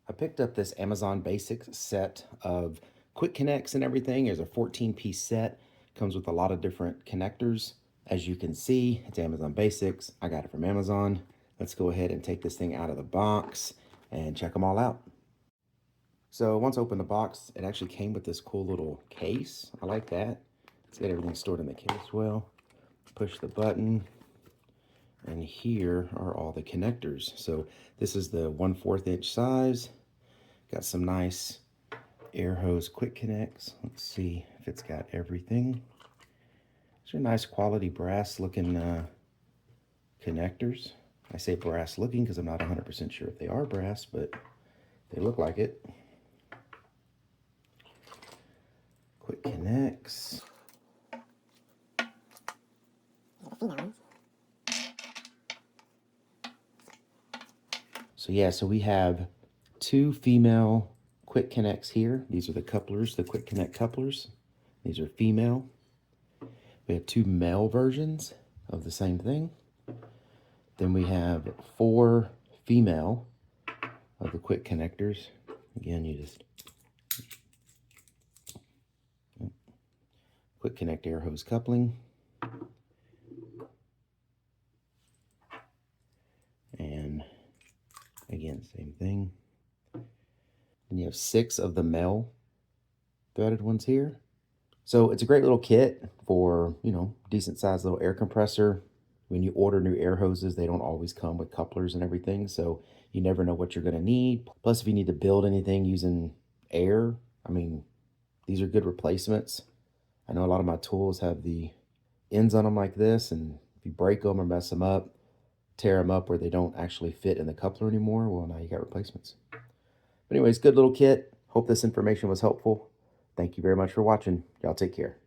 I picked up this Amazon Basics set of quick connects and everything. There's a 14-piece set. Comes with a lot of different connectors. As you can see, it's Amazon Basics. I got it from Amazon. Let's go ahead and take this thing out of the box and check them all out. So once I opened the box, it actually came with this cool little case. I like that. Let's get everything stored in the case well. Push the button. And here are all the connectors. So this is the 1/4 inch size. Got some nice air hose quick connects. Let's see if it's got everything. These are nice quality brass looking connectors. I say brass looking because I'm not 100% sure if they are brass, but they look like it. Quick connects. So yeah, so we have 2 female quick connects here. These are the couplers, the quick connect couplers. These are female. We have 2 male versions of the same thing. Then we have 4 female of the quick connectors. Again, you just quick connect air hose coupling. And again, same thing. And you have 6 of the male threaded ones here. So it's a great little kit for, decent sized little air compressor. When you order new air hoses, they don't always come with couplers and everything, so you never know what you're going to need. Plus, if you need to build anything using air, these are good replacements. I know a lot of my tools have the ends on them like this, and if you break them or mess them up, tear them up where they don't actually fit in the coupler anymore, well, now you got replacements. But anyways, good little kit. Hope this information was helpful. Thank you very much for watching. Y'all take care.